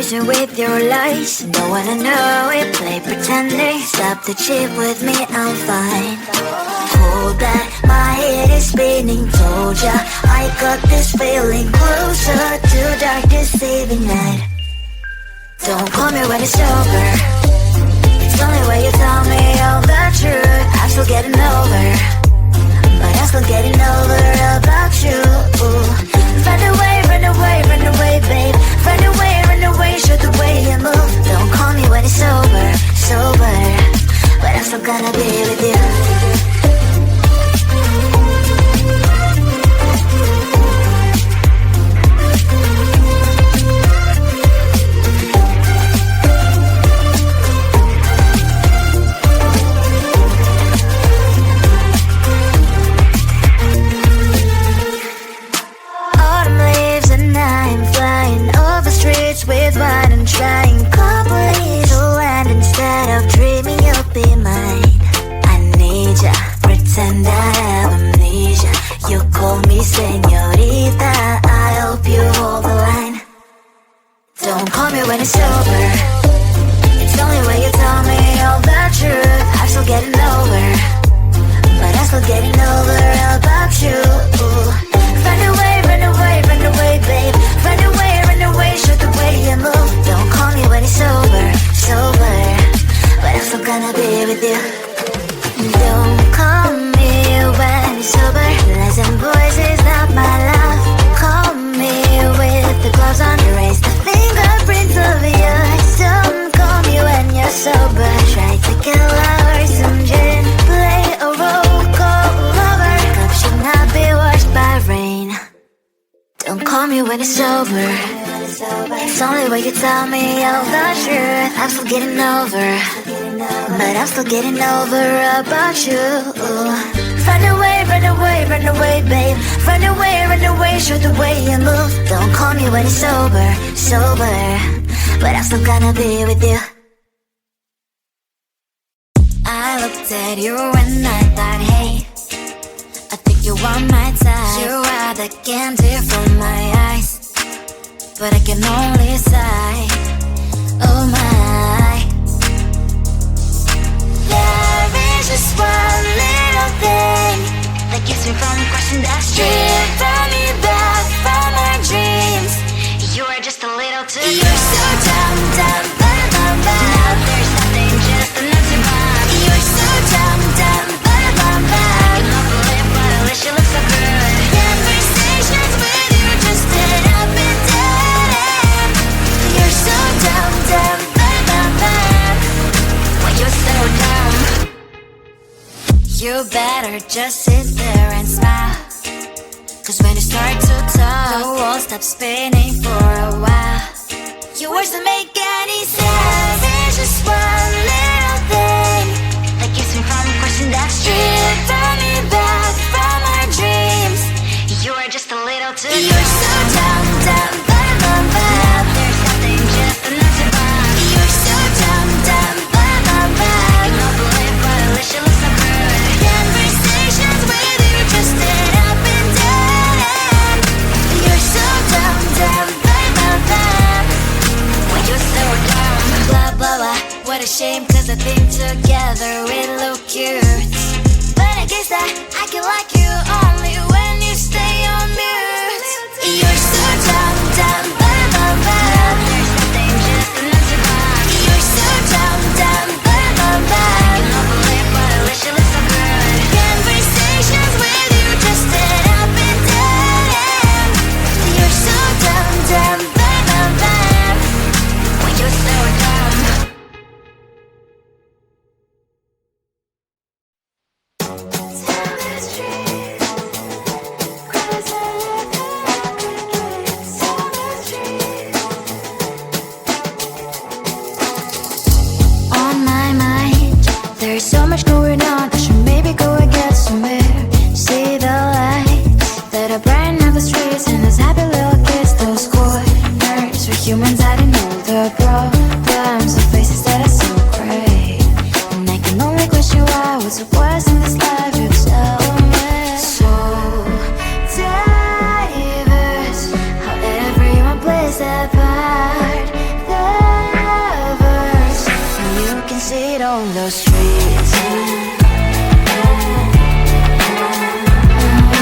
poison with your lies. Don't wanna know it, play pretending. Stop the chip with me, I'm fine. Hold back, my head is spinning. Told ya, I got this feeling. Closer to dark deceiving night. Don't call me when it's over. It's the only way you tell me all the truth. I'm still getting over, but I'm still getting over about you. Run away, run away, run away, babe. Run away, show the way you move. Don't call me when it's over, sober, but I'm still gonna be with you. With wine and trying company to land instead of dreaming you'll be mine. I need ya, pretend I have amnesia. You call me señorita, I hope you hold the line. Don't call me when it's over. It's the only way you tell me all the truth. I'm still getting over, but I'm still getting over about you. Run away, run away, run away, babe. Run away, show the way you move. Don't call me when it's over, sober, but I'm still gonna be with you. Don't call me when it's over. Lies and voices, not my love. Call me with the gloves on. Erase the fingerprints of yours. Don't call me when you're sober. Try to kill hours, some gin. Play a roll call lover. Cup should not be washed by rain. Don't call me when it's over. It's only way you tell me all the truth. I'm still getting over, but I'm still getting over about you. Run away, run away, run away, babe. Run away, show the way you move. Don't call me when it's over, sober, but I'm still gonna be with you. I looked at you and I thought, hey, I think you are my type. You are the candy from my eyes, but I can only sigh, oh my. There is just one little thing that keeps me from crossing that street. Drive me back from my dreams. You are just a little too good. You're so dumb, dumb, bum, bum, bum. Now there's nothing, just enough to bomb. You're so dumb, dumb, bum, bum, bum. I cannot believe what I wish you look so good. Conversations with you just end up in dead. You're so dumb, dumb, bum, bum, bum. Why you're so dumb? You better just sit there and smile, 'cause when you start to talk, the world stops spinning for a while. Your words don't make any sense. There's just one little thing that keeps me from crossing that street. Draw me back from our dreams. You are just a little too good. You're so dumb, dumb, bum, bum, bum. There's nothing, just enough to bomb. You're so dumb, dumb, bum, bum, bum. I cannot believe what I wish you look so good. Conversations with you just end up in dead end. You're so dumb, dumb, bum, bum, bum. Why you're so dumb? Blah, blah, blah. What a shame, 'cause I think together we look cute. But I guess that I can like you only when you stay on mute. You're so dumb, dumb, bum, bum, bum. There's nothing, just enough to bomb. You're so dumb, dumb, bum, bum, bum. I cannot believe what I wish you look so good. Conversations with you just end up in dead end. You're so dumb, dumb, bum, bum, bum. Why you're so dumb? On my mind, there's so much going on. I should maybe go and get somewhere. See the lights that are brighten up the streets, and those happy little kids, those corners where humans hiding all the problems, the faces that are so great. And I can only question why, what's the worst in this life? It's see it on the streets.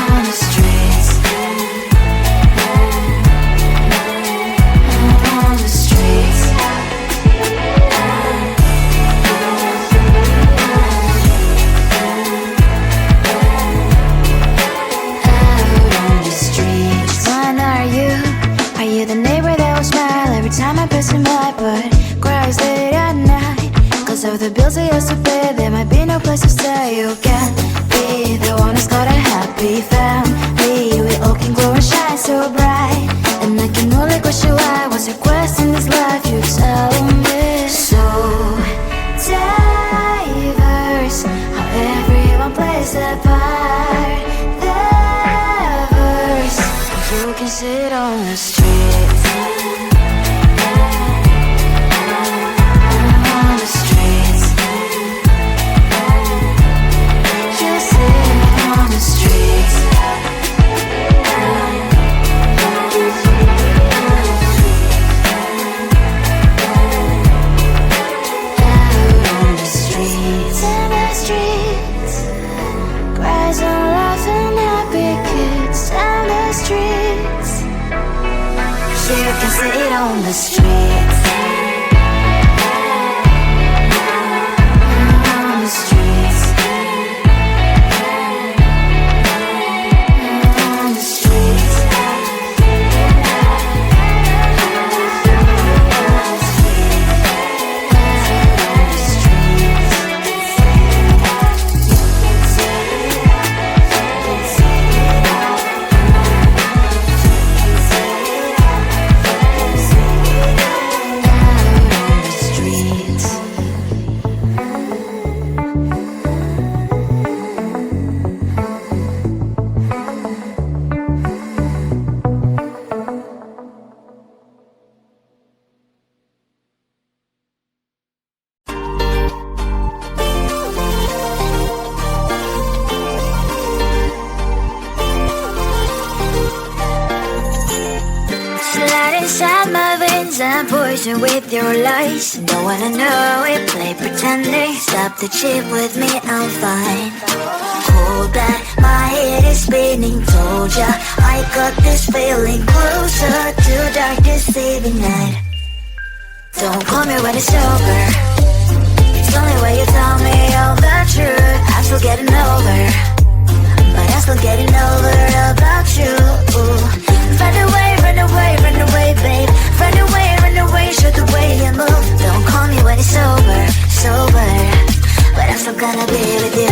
On the streets. On the streets. The neighbor that will smile every time I pass him by, but cries late at night. Cause of the bills I used to pay, there might be no place to stay. You can't be the one who's got a happy family. We all can glow and shine so bright, and I can only question why. What's your quest in this life? You tell me. So diverse, how everyone plays their part. Diverse, you can sit on the street. Sit on the streets. On the streets. On the streets. And poison with your lies. Don't wanna know it, play pretending. Stop the cheat with me, I'm fine. Hold that, my head is spinning. Told ya, I got this feeling. Closer to dark deceiving night. Don't call me when it's over. It's the only way you tell me all the truth. I'm still getting over, but I'm still getting over about you. Run away, run away, run away, babe. Run away, show the way you move. Don't call me when it's sober, but I'm still gonna be with you.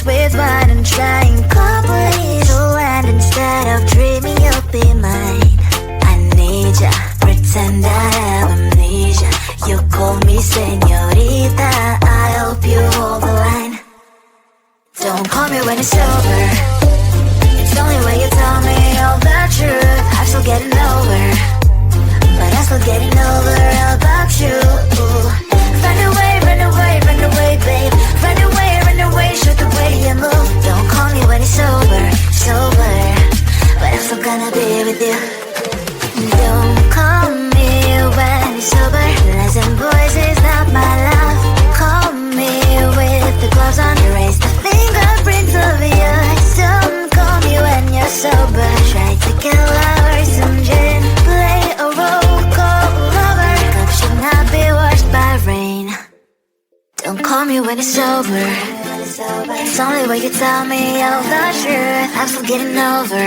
With wine and trying company to land. Instead of dreaming you'll be mine, I need ya, pretend I have amnesia. You call me señorita, I hope you hold the line. Don't call me when it's over. It's the only way you tell me all the truth. I'm still getting over, but I'm still getting over about you. Run away, run away, run away, babe. Run away, show the way you move. Don't call me when it's sober, but I'm still gonna be with you. Don't call me when it's sober. Listen, boys, is not my love. Call me with the gloves on. Erase the fingerprints of your eyes. Don't call me when you're sober. Try to kill hours, some gin. Play a role called lover. Cup should not be washed by rain. Don't call me when it's sober. It's only way you tell me all the truth. I'm still getting over,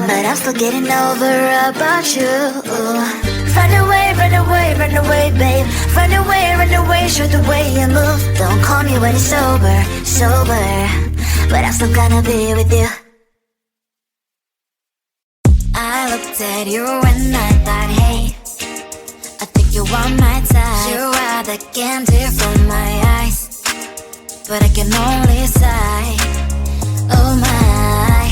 but I'm still getting over about you. Run away, run away, run away, babe. Run away, show the way you move. Don't call me when it's sober, but I'm still gonna be with you. I looked at you and I thought, hey, I think you want my type. You are the candy from my eyes, but I can only sigh. Oh my,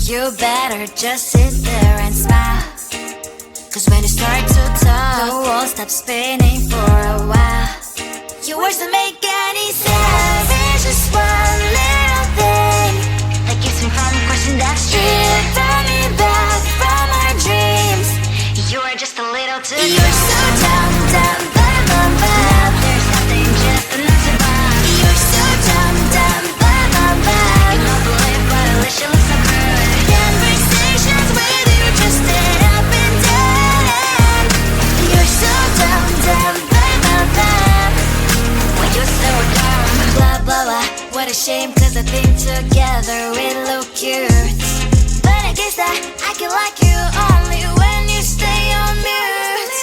You better just sit there and smile, 'cause when you start to talk, the world stops spinning for a while. Your words don't make any sense. There's just one little thing that keeps me from questioning that shit. Turn me back from our dreams. You are just a little too close. You're so dumb, dumb, bum, bum, bum. There's nothing just enough to bomb. You're so dumb, dumb, bum, bum, bum. You don't believe, but at least you look so good. Conversations with you just end up in dead end. You're so dumb, dumb, bum, bum, bum. When you're so dumb. Blah, blah, blah. What a shame, 'cause I think together we look cute. But I guess that I can like you only when you stay on mute.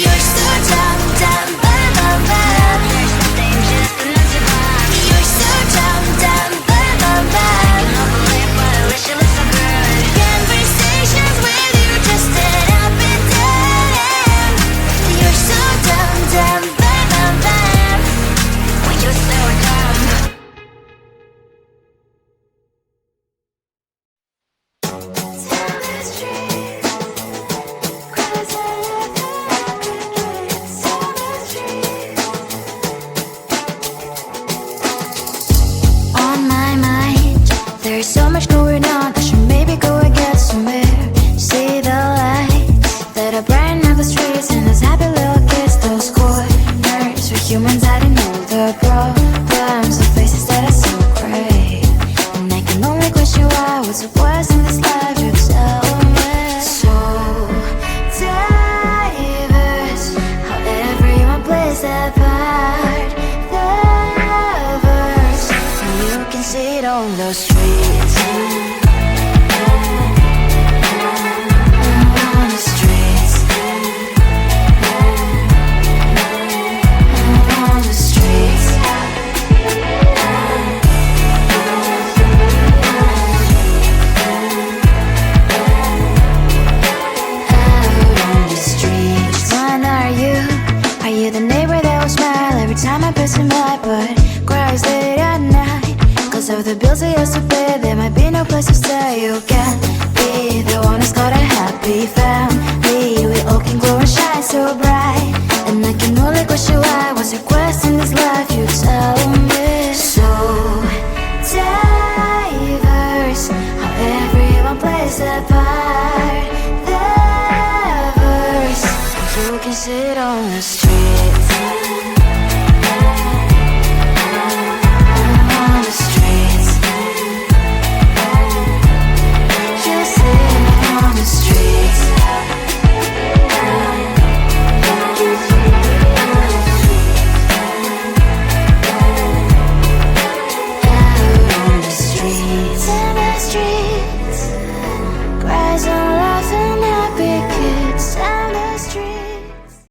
You're so dumb, dumb, bum, bum, bum. There's nothing just enough to bomb. You're so dumb, dumb, bum, bum, bum. You don't believe, but at least you look so good. Conversations with you just end up in dead end. You're so dumb, dumb, bum, bum, bum. When you're so dumb. On my mind, there's so much going on. I should maybe go and get some air. See the lights that are brighten up the streets, and those happy little kids, those corners where humans hiding all the problems, the faces that are so great. And I can only question why, what's the worst in this life, you tell me. So diverse, how everyone plays their part. The verse, and you can see it on the streets. On the streets. On the streets. Out on the streets. Which one are you? Are you the neighbor that will smile every time I pass him by, but cries late at night 'cause of the bills he has to pay? There might be no place to stay. You can't be the one who's got a happy family. We all can glow and shine so bright, and I can only question why. What's your quest in this life? You tell me.